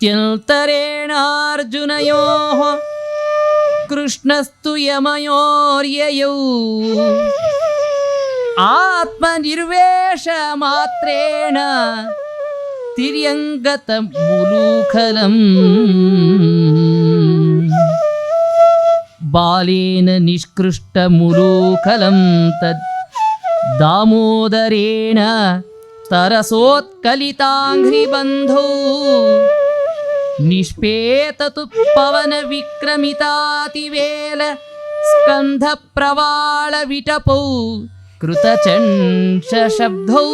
ಇತ್ಯಂತರೇಣಾರ್ಜುನಯೋಃ ಕೃಷ್ಣಸ್ತು ಯಮಯೋರ್ಯಯೌ ಆತ್ಮನಿರ್ವೇಶ ಮಾತ್ರೇಣ ತಿರ್ಯಂಗತ ಮುಲೂಖಲಂ ಬಾಲೇನ ನಿಷ್ಕೃಷ್ಟ ಮುಲೂಖಲಂ ತದ್ ದಾಮೋದರೇಣ ತರಸೋತ್ಕಲಿತಾಂಘ್ರಿಬಂಧೌ ನಿಷ್ಪೇತತು ಪವನ ವಿಕ್ರಮಿತಾತಿವೇಲ ಸ್ಕಂಧ ಪ್ರವಾಳ ವಿಟಪೌ ಕೃತಚಂಶ ಶಬ್ದೌ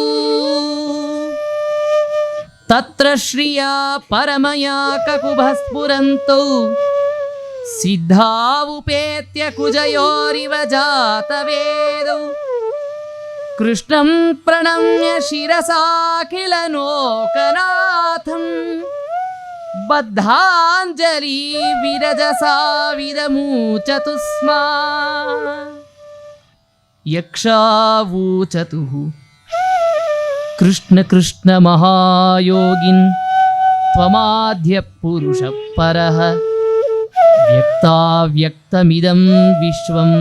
ತತ್ರ ಶ್ರಿಯಾ ಪರಮಯಾ ಕಕುಭಸ್ಫುರಂತೌ ಸಿದ್ಧಾವುಪೇತ್ಯ ಕುಜಯೋರಿವ ಜಾತವೇದೌ ಕೃಷ್ಣಂ ಪ್ರಣಮ್ಯ ಶಿರಸಾಖಿಲ ಲೋಕನಾಥಂ ಬದ್ಧಾಂಜಲಿ ವಿರಜಸಾ ವಿರಮೂಚತು ಸ್ಮ ಯಕ್ಷಾವೂಚತುಃ ಕೃಷ್ಣ ಕೃಷ್ಣ ಮಹಾಯೋಗಿನ್ ತ್ವಮಾದ್ಯ ಪುರುಷ ಪರಃ ವ್ಯಕ್ತಾವ್ಯಕ್ತಮಿದಂ ವಿಶ್ವಂ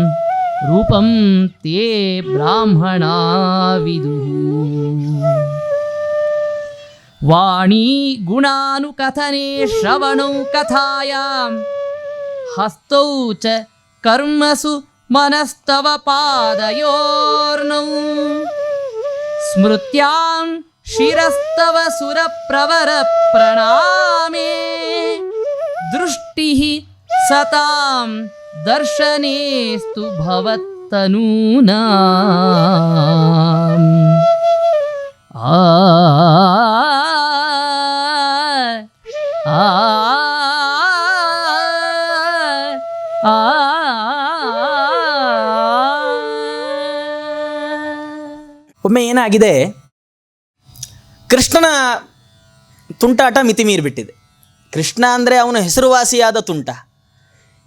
ರೂಪಂ ತೇ ಬ್ರಾಹ್ಮಣಾ ವಿದುಃ ವಾಣೀ ಗುಣಾನುಕಥನೆ ಶ್ರವಣೌ ಕಥಾಯಾಂ ಹಸ್ತೌ ಚ ಕರ್ಮಸು ಮನಸ್ತವ ಪಾದಯೋರ್ನೌ ಸ್ಮೃತ್ಯಾಂ ಶಿರಸ್ತವ ಸುರಪ್ರವರ ಪ್ರಣಾಮೇ ದೃಷ್ಟಿಃ ಸತಾಂ ದರ್ಶನೇಸ್ತು ಭವತ್ತನೂನಾಂ ಆ ಆ ಆ ಒಮ್ಮೆ ಏನಾಗಿದೆ, ಕೃಷ್ಣನ ತುಂಟಾಟ ಮಿತಿ ಮೀರಿಬಿಟ್ಟಿದೆ. ಕೃಷ್ಣ ಅಂದರೆ ಅವನ ಹೆಸರುವಾಸಿಯಾದ ತುಂಟ.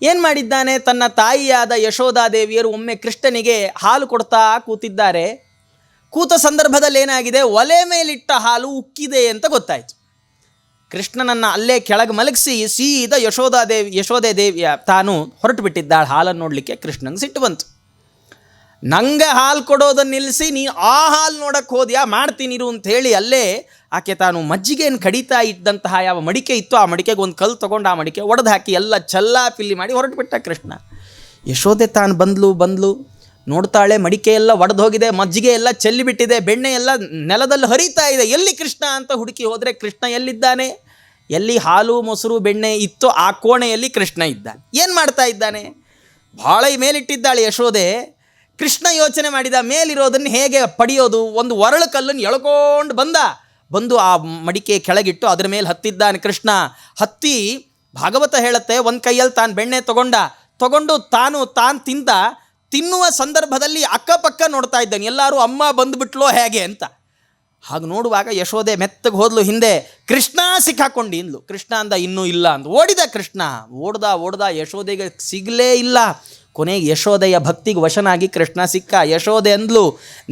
ಏನು ಮಾಡಿದ್ದಾನೆ, ತನ್ನ ತಾಯಿಯಾದ ಯಶೋಧಾದೇವಿಯರು ಒಮ್ಮೆ ಕೃಷ್ಣನಿಗೆ ಹಾಲು ಕೊಡ್ತಾ ಕೂತಿದ್ದಾರೆ. ಕೂತ ಸಂದರ್ಭದಲ್ಲಿ ಏನಾಗಿದೆ, ಒಲೆ ಮೇಲಿಟ್ಟ ಹಾಲು ಉಕ್ಕಿದೆ ಅಂತ ಗೊತ್ತಾಯಿತು. ಕೃಷ್ಣನನ್ನು ಅಲ್ಲೇ ಕೆಳಗೆ ಮಲಗಿಸಿ ಸೀದಾ ಯಶೋದೆ ದೇವಿಯ ತಾನು ಹೊರಟು ಬಿಟ್ಟಿದ್ದಾಳೆ ಹಾಲನ್ನು ನೋಡಲಿಕ್ಕೆ. ಕೃಷ್ಣಂಗೆ ಸಿಟ್ಟು ಬಂತು. ನಂಗೆ ಹಾಲು ಕೊಡೋದನ್ನು ನಿಲ್ಲಿಸಿ ನೀನು ಆ ಹಾಲು ನೋಡೋಕ್ಕೆ ಹೋದ್ಯಾ, ಮಾಡ್ತೀನಿರು ಅಂತ ಹೇಳಿ ಅಲ್ಲೇ ಆಕೆ ತಾನು ಮಜ್ಜಿಗೆಯನ್ನು ಕಡಿತಾ ಇದ್ದಂತಹ ಯಾವ ಮಡಿಕೆ ಇತ್ತು ಆ ಮಡಿಕೆಗೆ ಒಂದು ಕಲ್ಲು ತೊಗೊಂಡು ಆ ಮಡಿಕೆ ಒಡೆದು ಹಾಕಿ ಎಲ್ಲ ಚಲ್ಲಾಪಿಲ್ಲಿ ಮಾಡಿ ಹೊರಟು ಬಿಟ್ಟ ಕೃಷ್ಣ. ಯಶೋದೆ ತಾನು ಬಂದ್ಲು ನೋಡ್ತಾಳೆ, ಮಡಿಕೆ ಎಲ್ಲ ಒಡೆದು ಹೋಗಿದೆ, ಮಜ್ಜಿಗೆ ಎಲ್ಲ ಚೆಲ್ಲಿಬಿಟ್ಟಿದೆ, ಬೆಣ್ಣೆ ಎಲ್ಲ ನೆಲದಲ್ಲಿ ಹರಿತಾ ಇದೆ. ಎಲ್ಲಿ ಕೃಷ್ಣ ಅಂತ ಹುಡುಕಿ ಹೋದರೆ ಕೃಷ್ಣ ಎಲ್ಲಿದ್ದಾನೆ? ಎಲ್ಲಿ ಹಾಲು ಮೊಸರು ಬೆಣ್ಣೆ ಇತ್ತು ಆ ಕೋಣೆಯಲ್ಲಿ ಕೃಷ್ಣ ಇದ್ದಾನೆ. ಏನು ಮಾಡ್ತಾ ಇದ್ದಾನೆ? ಭಾಳ ಮೇಲಿಟ್ಟಿದ್ದಾಳೆ ಯಶೋದೆ. ಕೃಷ್ಣ ಯೋಚನೆ ಮಾಡಿದ, ಮೇಲಿರೋದನ್ನು ಹೇಗೆ ಪಡೆಯೋದು? ಒಂದು ಒರಳು ಕಲ್ಲನ್ನು ಎಳ್ಕೊಂಡು ಬಂದು ಆ ಮಡಿಕೆ ಕೆಳಗಿಟ್ಟು ಅದರ ಮೇಲೆ ಹತ್ತಿದ್ದಾನೆ ಕೃಷ್ಣ. ಹತ್ತಿ ಭಾಗವತ ಹೇಳುತ್ತೆ, ಒಂದು ಕೈಯಲ್ಲಿ ತಾನು ಬೆಣ್ಣೆ ತಗೊಂಡು ತಾನು ತಿನ್ನುವ ಸಂದರ್ಭದಲ್ಲಿ ಅಕ್ಕಪಕ್ಕ ನೋಡ್ತಾ ಇದ್ದಾನೆ, ಎಲ್ಲರೂ ಅಮ್ಮ ಬಂದುಬಿಟ್ಲೋ ಹೇಗೆ ಅಂತ. ಹಾಗೆ ನೋಡುವಾಗ ಯಶೋದೆ ಮೆತ್ತಗೆ ಹೋದ್ಲು ಹಿಂದೆ. ಕೃಷ್ಣ ಸಿಕ್ಕಾಕೊಂಡಿದ್ಲು. ಕೃಷ್ಣ ಅಂದ ಇನ್ನೂ ಇಲ್ಲ ಅಂತ. ಓಡಿದ ಕೃಷ್ಣ, ಓಡ್ದ ಯಶೋದೆಗೆ ಸಿಗಲೇ ಇಲ್ಲ. ಕೊನೆಗೆ ಯಶೋದೆಯ ಭಕ್ತಿಗೆ ವಶನಾಗಿ ಕೃಷ್ಣ ಸಿಕ್ಕ. ಯಶೋದೆ ಅಂದ್ಲು,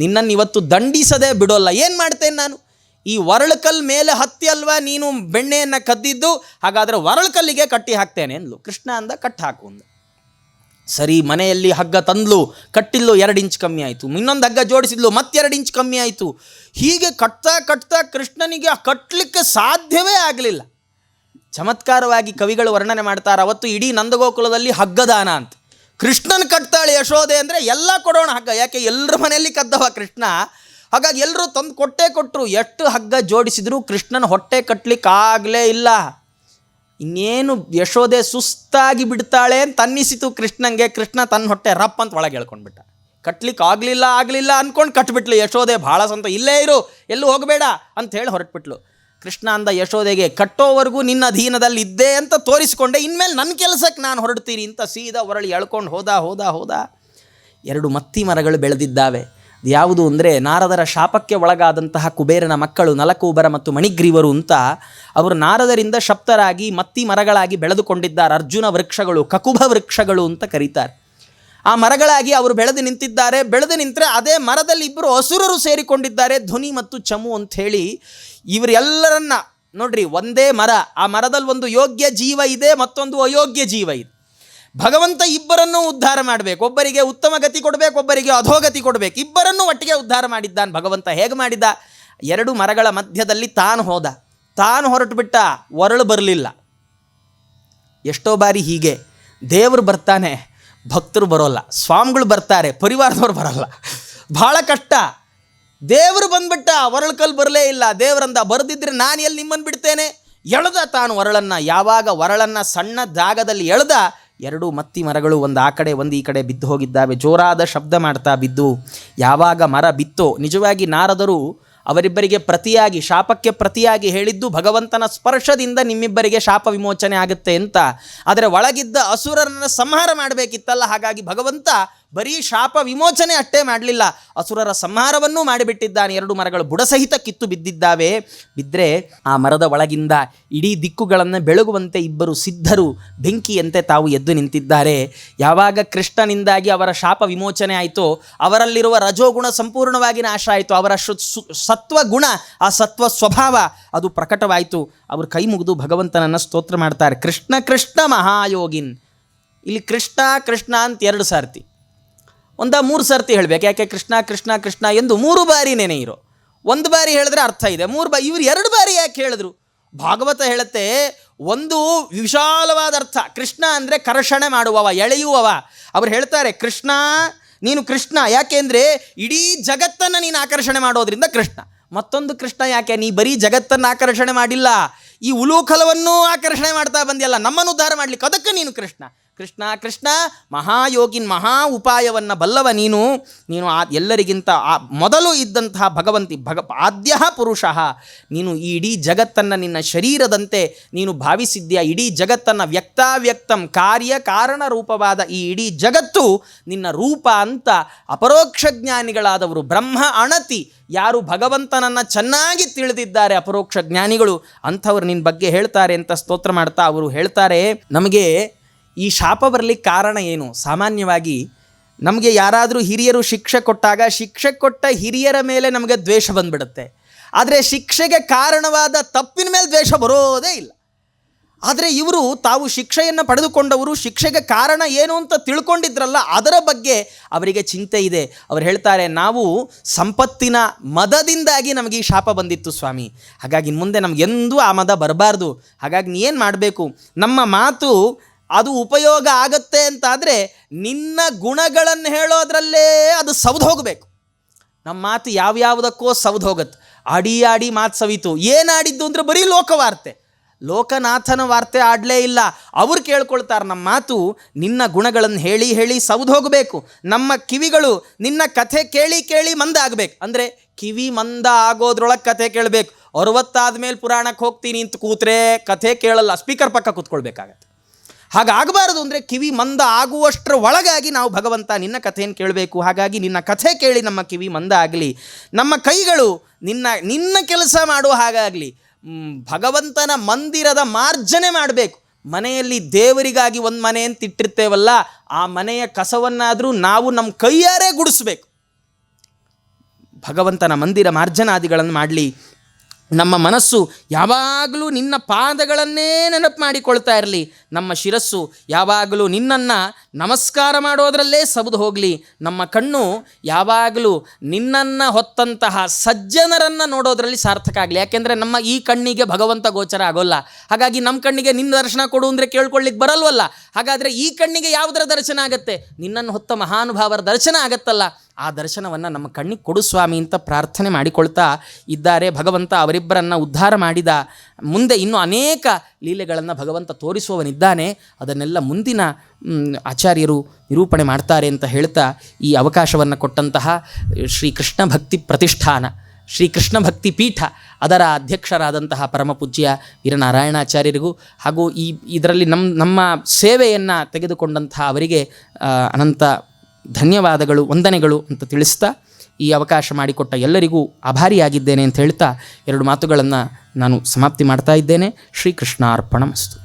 ನಿನ್ನನ್ನು ಇವತ್ತು ದಂಡಿಸದೆ ಬಿಡೋಲ್ಲ. ಏನು ಮಾಡ್ತೇನೆ ನಾನು? ಈ ಒರಳುಕಲ್ಲು ಮೇಲೆ ಹತ್ತಿ ಅಲ್ವಾ ನೀನು ಬೆಣ್ಣೆಯನ್ನು ಕದ್ದಿದ್ದು, ಹಾಗಾದರೆ ಒರಳುಕಲ್ಲಿಗೆ ಕಟ್ಟಿ ಹಾಕ್ತೇನೆ ಅಂದ್ಲು. ಕೃಷ್ಣ ಅಂದ, ಕಟ್ಟಿ ಹಾಕು ಅಂದ. ಸರಿ, ಮನೆಯಲ್ಲಿ ಹಗ್ಗ ತಂದ್ಲು, ಕಟ್ಟಿದ್ಲು, 2 ಇಂಚ್ ಕಮ್ಮಿ ಆಯಿತು. ಇನ್ನೊಂದು ಹಗ್ಗ ಜೋಡಿಸಿದ್ಲು, ಮತ್ತೆ 2 ಇಂಚ್ ಕಮ್ಮಿ ಆಯಿತು. ಹೀಗೆ ಕಟ್ತಾ ಕೃಷ್ಣನಿಗೆ ಕಟ್ಟಲಿಕ್ಕೆ ಸಾಧ್ಯವೇ ಆಗಲಿಲ್ಲ. ಚಮತ್ಕಾರವಾಗಿ ಕವಿಗಳು ವರ್ಣನೆ ಮಾಡ್ತಾರೆ, ಅವತ್ತು ಇಡೀ ನಂದಗೋಕುಲದಲ್ಲಿ ಹಗ್ಗದಾನ ಅಂತ. ಕೃಷ್ಣನ ಕಟ್ತಾಳೆ ಯಶೋದೆ ಅಂದರೆ ಎಲ್ಲ ಕೊಡೋಣ ಹಗ್ಗ, ಯಾಕೆ ಎಲ್ಲರ ಮನೆಯಲ್ಲಿ ಕದ್ದವ ಕೃಷ್ಣ. ಹಾಗಾಗಿ ಎಲ್ಲರೂ ತಂದು ಕೊಟ್ಟರು. ಎಷ್ಟು ಹಗ್ಗ ಜೋಡಿಸಿದ್ರು ಕೃಷ್ಣನ ಹೊಟ್ಟೆ ಕಟ್ಟಲಿಕ್ಕಾಗಲೇ ಇಲ್ಲ. ಇನ್ನೇನು ಯಶೋದೆ ಸುಸ್ತಾಗಿ ಬಿಡ್ತಾಳೆ ಅಂತ ಅನ್ನಿಸಿತು ಕೃಷ್ಣಂಗೆ. ಕೃಷ್ಣ ತನ್ನ ಹೊಟ್ಟೆ ರಪ್ ಅಂತ ಒಳಗೆ ಹೇಳ್ಕೊಂಡ್ಬಿಟ್ಟ. ಕಟ್ಲಿಕ್ಕೆ ಆಗಲಿಲ್ಲ ಅಂದ್ಕೊಂಡು ಕಟ್ಬಿಟ್ಲು ಯಶೋದೆ. ಭಾಳ ಇಲ್ಲೇ ಇರು, ಎಲ್ಲೂ ಹೋಗಬೇಡ ಅಂತ ಹೇಳಿ ಹೊರಟ್ಬಿಟ್ಲು. ಕೃಷ್ಣ ಅಂದ ಯಶೋದೆಗೆ, ಕಟ್ಟೋವರೆಗೂ ನಿನ್ನ ಅಧೀನದಲ್ಲಿ ಇದ್ದೆ ಅಂತ ತೋರಿಸಿಕೊಂಡೆ, ಇನ್ಮೇಲೆ ನನ್ನ ಕೆಲಸಕ್ಕೆ ನಾನು ಹೊರಡ್ತೀನಿ ಅಂತ ಸೀದಾ ಹೊರಳಿ ಎಳ್ಕೊಂಡು ಹೋದ. 2 ಮತ್ತಿ ಮರಗಳು ಬೆಳೆದಿದ್ದಾವೆ. ಯಾವುದು ಅಂದರೆ ನಾರದರ ಶಾಪಕ್ಕೆ ಒಳಗಾದಂತಹ ಕುಬೇರನ ಮಕ್ಕಳು ನಲಕೂಬರ ಮತ್ತು ಮಣಿಗ್ರೀವರು ಅಂತ. ಅವರು ನಾರದರಿಂದ ಶಪ್ತರಾಗಿ ಮತ್ತಿ ಮರಗಳಾಗಿ ಬೆಳೆದುಕೊಂಡಿದ್ದಾರೆ. ಅರ್ಜುನ ವೃಕ್ಷಗಳು, ಕಕುಭ ವೃಕ್ಷಗಳು ಅಂತ ಕರೀತಾರೆ. ಆ ಮರಗಳಾಗಿ ಅವರು ಬೆಳೆದು ನಿಂತಿದ್ದಾರೆ. ಬೆಳೆದು ನಿಂತರೆ ಅದೇ ಮರದಲ್ಲಿ 2 ಅಸುರರು ಸೇರಿಕೊಂಡಿದ್ದಾರೆ, ಧ್ವನಿ ಮತ್ತು ಚಮು ಅಂಥೇಳಿ. ಇವರೆಲ್ಲರನ್ನ ನೋಡ್ರಿ, ಒಂದೇ ಮರ, ಆ ಮರದಲ್ಲಿ ಒಂದು ಯೋಗ್ಯ ಜೀವ ಇದೆ, ಮತ್ತೊಂದು ಅಯೋಗ್ಯ ಜೀವ ಇದೆ. ಭಗವಂತ ಇಬ್ಬರನ್ನೂ ಉದ್ಧಾರ ಮಾಡಬೇಕು. ಒಬ್ಬರಿಗೆ ಉತ್ತಮ ಗತಿ ಕೊಡಬೇಕು, ಒಬ್ಬರಿಗೆ ಅಧೋಗತಿ ಕೊಡಬೇಕು. ಇಬ್ಬರನ್ನೂ ಒಟ್ಟಿಗೆ ಉದ್ಧಾರ ಮಾಡಿದ್ದಾನೆ ಭಗವಂತ. ಹೇಗೆ ಮಾಡಿದ? ಎರಡು ಮರಗಳ ಮಧ್ಯದಲ್ಲಿ ತಾನು ಹೋದ, ತಾನು ಹೊರಟು ಬಿಟ್ಟ, ಒರಳು ಬರಲಿಲ್ಲ. ಎಷ್ಟೋ ಬಾರಿ ಹೀಗೆ ದೇವರು ಬರ್ತಾನೆ, ಭಕ್ತರು ಬರೋಲ್ಲ. ಸ್ವಾಮಿಗಳು ಬರ್ತಾರೆ, ಪರಿವಾರದವ್ರು ಬರೋಲ್ಲ. ಭಾಳ ಕಷ್ಟ. ದೇವರು ಬಂದ್ಬಿಟ್ಟ, ಒರಳು ಕಲ್ಲು ಬರಲೇ ಇಲ್ಲ. ದೇವರಂದ, ಬರೆದಿದ್ರೆ ನಾನು ಎಲ್ಲಿ ನಿಮ್ಮನ್ನು ಬಿಡ್ತೇನೆ. ಎಳೆದ ತಾನು ಒರಳನ್ನು. ಯಾವಾಗ ಒರಳನ್ನು ಸಣ್ಣ ಜಾಗದಲ್ಲಿ ಎಳೆದ, ಎರಡು ಮತ್ತಿ ಮರಗಳು ಒಂದು ಆ ಕಡೆ ಒಂದು ಈ ಕಡೆ ಬಿದ್ದು ಹೋಗಿದ್ದಾವೆ. ಜೋರಾದ ಶಬ್ದ ಮಾಡ್ತಾ ಬಿದ್ದು. ಯಾವಾಗ ಮರ ಬಿತ್ತೋ, ನಿಜವಾಗಿ ನಾರದರು ಅವರಿಬ್ಬರಿಗೆ ಪ್ರತಿಯಾಗಿ, ಶಾಪಕ್ಕೆ ಪ್ರತಿಯಾಗಿ ಹೇಳಿದ್ದು ಭಗವಂತನ ಸ್ಪರ್ಶದಿಂದ ನಿಮ್ಮಿಬ್ಬರಿಗೆ ಶಾಪ ವಿಮೋಚನೆ ಆಗುತ್ತೆ ಅಂತ. ಆದರೆ ಒಳಗಿದ್ದ ಅಸುರರನ್ನು ಸಂಹಾರ ಮಾಡಬೇಕಿತ್ತಲ್ಲ, ಹಾಗಾಗಿ ಭಗವಂತ ಬರೀ ಶಾಪ ವಿಮೋಚನೆ ಅಷ್ಟೇ ಮಾಡಲಿಲ್ಲ, ಅಸುರರ ಸಂಹಾರವನ್ನೂ ಮಾಡಿಬಿಟ್ಟಿದ್ದಾನೆ. ಎರಡು ಮರಗಳು ಬುಡಸಹಿತ ಕಿತ್ತು ಬಿದ್ದಿದ್ದಾವೆ. ಬಿದ್ದರೆ ಆ ಮರದ ಒಳಗಿಂದ ಇಡೀ ದಿಕ್ಕುಗಳನ್ನು ಬೆಳಗುವಂತೆ ಇಬ್ಬರು ಸಿದ್ಧರು ಬೆಂಕಿಯಂತೆ ತಾವು ಎದ್ದು ನಿಂತಿದ್ದಾರೆ. ಯಾವಾಗ ಕೃಷ್ಣನಿಂದಾಗಿ ಅವರ ಶಾಪ ವಿಮೋಚನೆ ಆಯಿತೋ, ಅವರಲ್ಲಿರುವ ರಜೋಗುಣ ಸಂಪೂರ್ಣವಾಗಿ ನಾಶ ಆಯಿತು. ಅವರ ಸತ್ವಗುಣ, ಆ ಸತ್ವ ಸ್ವಭಾವ ಅದು ಪ್ರಕಟವಾಯಿತು. ಅವರು ಕೈ ಮುಗಿದು ಭಗವಂತನನ್ನು ಸ್ತೋತ್ರ ಮಾಡ್ತಾರೆ. ಕೃಷ್ಣ ಕೃಷ್ಣ ಮಹಾಯೋಗಿನ್. ಇಲ್ಲಿ ಕೃಷ್ಣ ಕೃಷ್ಣ ಅಂತ 2 ಸಾರ್ತಿ, 3 ಸರ್ತಿ ಹೇಳಬೇಕು. ಯಾಕೆ ಕೃಷ್ಣ ಕೃಷ್ಣ ಕೃಷ್ಣ ಎಂದು 3 ಬಾರಿ ನೆನೆ ಇರೋ. 1 ಬಾರಿ ಹೇಳಿದ್ರೆ ಅರ್ಥ ಇದೆ, 3 ಬಾರಿ ಇವರು 2 ಬಾರಿ ಯಾಕೆ ಹೇಳಿದ್ರು? ಭಾಗವತ ಹೇಳುತ್ತೆ, ಒಂದು ವಿಶಾಲವಾದ ಅರ್ಥ. ಕೃಷ್ಣ ಅಂದರೆ ಕರ್ಷಣೆ ಮಾಡುವವ, ಎಳೆಯುವವ. ಅವರು ಹೇಳ್ತಾರೆ, ಕೃಷ್ಣ ನೀನು ಕೃಷ್ಣ ಯಾಕೆಂದರೆ ಇಡೀ ಜಗತ್ತನ್ನು ನೀನು ಆಕರ್ಷಣೆ ಮಾಡೋದ್ರಿಂದ ಕೃಷ್ಣ. ಮತ್ತೊಂದು ಕೃಷ್ಣ ಯಾಕೆ? ನೀ ಬರೀ ಜಗತ್ತನ್ನು ಆಕರ್ಷಣೆ ಮಾಡಿಲ್ಲ, ಈ ಉಲೂಖಲವನ್ನೂ ಆಕರ್ಷಣೆ ಮಾಡ್ತಾ ಬಂದಿಯಲ್ಲ, ನಮ್ಮನ್ನು ಉದ್ಧಾರ ಮಾಡಲಿಕ್ಕೆ, ಅದಕ್ಕೆ ನೀನು ಕೃಷ್ಣ. ಕೃಷ್ಣ ಕೃಷ್ಣ ಮಹಾಯೋಗಿನ್, ಮಹಾ ಉಪಾಯವನ್ನು ಬಲ್ಲವ ನೀನು. ಎಲ್ಲರಿಗಿಂತ ಮೊದಲು ಇದ್ದಂತಹ ಭಗವಂತಿ, ಆದ್ಯ ಪುರುಷ ನೀನು. ಈ ಇಡೀ ಜಗತ್ತನ್ನು ನಿನ್ನ ಶರೀರದಂತೆ ನೀನು ಭಾವಿಸಿದ್ಯಾ. ಇಡೀ ಜಗತ್ತನ್ನು ವ್ಯಕ್ತಾವ್ಯಕ್ತಂ, ಕಾರ್ಯ ಕಾರಣ ರೂಪವಾದ ಈ ಇಡೀ ಜಗತ್ತು ನಿನ್ನ ರೂಪ ಅಂತ ಅಪರೋಕ್ಷ ಜ್ಞಾನಿಗಳಾದವರು, ಬ್ರಹ್ಮ ಅಣತಿ ಯಾರು ಭಗವಂತನನ್ನು ಚೆನ್ನಾಗಿ ತಿಳಿದಿದ್ದಾರೆ ಅಪರೋಕ್ಷ ಜ್ಞಾನಿಗಳು, ಅಂಥವ್ರು ನಿನ್ನ ಬಗ್ಗೆ ಹೇಳ್ತಾರೆ ಅಂತ ಸ್ತೋತ್ರ ಮಾಡ್ತಾ ಅವರು ಹೇಳ್ತಾರೆ, ನಮಗೆ ಈ ಶಾಪ ಬರಲಿಕ್ಕೆ ಕಾರಣ ಏನು? ಸಾಮಾನ್ಯವಾಗಿ ನಮಗೆ ಯಾರಾದರೂ ಹಿರಿಯರು ಶಿಕ್ಷೆ ಕೊಟ್ಟಾಗ, ಶಿಕ್ಷೆ ಕೊಟ್ಟ ಹಿರಿಯರ ಮೇಲೆ ನಮಗೆ ದ್ವೇಷ ಬಂದುಬಿಡುತ್ತೆ. ಆದರೆ ಶಿಕ್ಷೆಗೆ ಕಾರಣವಾದ ತಪ್ಪಿನ ಮೇಲೆ ದ್ವೇಷ ಬರೋದೇ ಇಲ್ಲ. ಆದರೆ ಇವರು ತಾವು ಶಿಕ್ಷೆಯನ್ನು ಪಡೆದುಕೊಂಡವರು, ಶಿಕ್ಷೆಗೆ ಕಾರಣ ಏನು ಅಂತ ತಿಳ್ಕೊಂಡಿದ್ರಲ್ಲ, ಅದರ ಬಗ್ಗೆ ಅವರಿಗೆ ಚಿಂತೆ ಇದೆ. ಅವರು ಹೇಳ್ತಾರೆ, ನಾವು ಸಂಪತ್ತಿನ ಮದದಿಂದಾಗಿ ನಮಗೆ ಈ ಶಾಪ ಬಂದಿತ್ತು ಸ್ವಾಮಿ, ಹಾಗಾಗಿ ಮುಂದೆ ನಮಗೆಂದೂ ಆ ಮದ ಬರಬಾರ್ದು. ಹಾಗಾಗಿ ನೀ ಏನು ಮಾಡಬೇಕು, ನಮ್ಮ ಮಾತು ಅದು ಉಪಯೋಗ ಆಗತ್ತೆ ಅಂತಾದರೆ ನಿನ್ನ ಗುಣಗಳನ್ನು ಹೇಳೋದ್ರಲ್ಲೇ ಅದು ಸೌದು ಹೋಗಬೇಕು. ನಮ್ಮ ಮಾತು ಯಾವ್ಯಾವುದಕ್ಕೋ ಸೌದು ಹೋಗುತ್ತೆ. ಆಡಿ ಆಡಿ ಮಾತು ಸವಿತು. ಏನು ಆಡಿದ್ದು ಅಂದರೆ ಬರೀ ಲೋಕವಾರ್ತೆ, ಲೋಕನಾಥನ ವಾರ್ತೆ ಆಡಲೇ ಇಲ್ಲ. ಅವ್ರು ಕೇಳ್ಕೊಳ್ತಾರೆ, ನಮ್ಮ ಮಾತು ನಿನ್ನ ಗುಣಗಳನ್ನು ಹೇಳಿ ಹೇಳಿ ಸೌದು ಹೋಗಬೇಕು. ನಮ್ಮ ಕಿವಿಗಳು ನಿನ್ನ ಕಥೆ ಕೇಳಿ ಕೇಳಿ ಮಂದ ಆಗಬೇಕು. ಅಂದರೆ ಕಿವಿ ಮಂದ ಆಗೋದ್ರೊಳಗೆ ಕಥೆ ಕೇಳಬೇಕು. 60 ಆದಮೇಲೆ ಪುರಾಣಕ್ಕೆ ಹೋಗ್ತೀನಿ ಅಂತ ಕೂತ್ರೆ ಕಥೆ ಕೇಳಲ್ಲ, ಸ್ಪೀಕರ್ ಪಕ್ಕ ಕೂತ್ಕೊಳ್ಬೇಕಾಗತ್ತೆ. ಹಾಗಾಗಬಾರದು. ಅಂದರೆ ಕಿವಿ ಮಂದ ಆಗುವಷ್ಟರ ಒಳಗಾಗಿ ನಾವು ಭಗವಂತ ನಿನ್ನ ಕಥೆಯನ್ನು ಕೇಳಬೇಕು. ಹಾಗಾಗಿ ನಿನ್ನ ಕಥೆ ಕೇಳಿ ನಮ್ಮ ಕಿವಿ ಮಂದ ಆಗಲಿ, ನಮ್ಮ ಕೈಗಳು ನಿನ್ನ ಕೆಲಸ ಮಾಡುವ ಹಾಗಾಗಲಿ. ಭಗವಂತನ ಮಂದಿರದ ಮಾರ್ಜನೆ ಮಾಡಬೇಕು. ಮನೆಯಲ್ಲಿ ದೇವರಿಗಾಗಿ ಒಂದು ಮನೆ ಅಂತ ಇಟ್ಟಿರ್ತೇವಲ್ಲ, ಆ ಮನೆಯ ಕಸವನ್ನಾದರೂ ನಾವು ನಮ್ಮ ಕೈಯಾರೇ ಗುಡಿಸ್ಬೇಕು. ಭಗವಂತನ ಮಂದಿರ ಮಾರ್ಜನಾದಿಗಳನ್ನು ಮಾಡಲಿ. ನಮ್ಮ ಮನಸ್ಸು ಯಾವಾಗಲೂ ನಿನ್ನ ಪಾದಗಳನ್ನೇ ನೆನಪು ಮಾಡಿಕೊಳ್ತಾ ಇರಲಿ. ನಮ್ಮ ಶಿರಸ್ಸು ಯಾವಾಗಲೂ ನಿನ್ನನ್ನು ನಮಸ್ಕಾರ ಮಾಡೋದರಲ್ಲೇ ಸಬದು ಹೋಗಲಿ. ನಮ್ಮ ಕಣ್ಣು ಯಾವಾಗಲೂ ನಿನ್ನನ್ನು ಹೊತ್ತಂತಹ ಸಜ್ಜನರನ್ನು ನೋಡೋದರಲ್ಲಿ ಸಾರ್ಥಕ ಆಗಲಿ. ಯಾಕೆಂದರೆ ನಮ್ಮ ಈ ಕಣ್ಣಿಗೆ ಭಗವಂತ ಗೋಚರ ಆಗೋಲ್ಲ. ಹಾಗಾಗಿ ನಮ್ಮ ಕಣ್ಣಿಗೆ ನಿನ್ನ ದರ್ಶನ ಕೊಡು ಅಂದರೆ ಕೇಳ್ಕೊಳ್ಳಿಕ್ಕೆ ಬರಲ್ವಲ್ಲ. ಹಾಗಾದರೆ ಈ ಕಣ್ಣಿಗೆ ಯಾವುದರ ದರ್ಶನ ಆಗತ್ತೆ? ನಿನ್ನನ್ನು ಹೊತ್ತ ಮಹಾನುಭಾವರ ದರ್ಶನ ಆಗತ್ತಲ್ಲ. ಆ ದರ್ಶನವನ್ನು ನಮ್ಮ ಕಣ್ಣಿಗೆ ಕೊಡು ಸ್ವಾಮಿ ಅಂತ ಪ್ರಾರ್ಥನೆ ಮಾಡಿಕೊಳ್ತಾ ಇದ್ದಾರೆ. ಭಗವಂತ ಅವರಿಬ್ಬರನ್ನು ಉದ್ಧಾರ ಮಾಡಿದ. ಮುಂದೆ ಇನ್ನೂ ಅನೇಕ ಲೀಲೆಗಳನ್ನು ಭಗವಂತ ತೋರಿಸುವವನಿದ್ದಾನೆ. ಅದನ್ನೆಲ್ಲ ಮುಂದಿನ ಆಚಾರ್ಯರು ನಿರೂಪಣೆ ಮಾಡ್ತಾರೆ ಅಂತ ಹೇಳ್ತಾ, ಈ ಅವಕಾಶವನ್ನು ಕೊಟ್ಟಂತಹ ಶ್ರೀಕೃಷ್ಣ ಭಕ್ತಿ ಪ್ರತಿಷ್ಠಾನ, ಶ್ರೀಕೃಷ್ಣ ಭಕ್ತಿ ಪೀಠ, ಅದರ ಅಧ್ಯಕ್ಷರಾದಂತಹ ಪರಮಪೂಜ್ಯ ವೀರನಾರಾಯಣಾಚಾರ್ಯರಿಗೂ ಹಾಗೂ ಇದರಲ್ಲಿ ನಮ್ಮ ಸೇವೆಯನ್ನು ತೆಗೆದುಕೊಂಡಂತಹ ಅವರಿಗೆ ಅನಂತ ಧನ್ಯವಾದಗಳು, ವಂದನೆಗಳು ಅಂತ ತಿಳಿಸ್ತಾ, ಈ ಅವಕಾಶ ಮಾಡಿಕೊಟ್ಟ ಎಲ್ಲರಿಗೂ ಆಭಾರಿಯಾಗಿದ್ದೇನೆ ಅಂತ ಹೇಳ್ತಾ 2 ಮಾತುಗಳನ್ನು ನಾನು ಸಮಾಪ್ತಿ ಮಾಡ್ತಾ ಇದ್ದೇನೆ. ಶ್ರೀಕೃಷ್ಣಾರ್ಪಣಮಸ್ತು.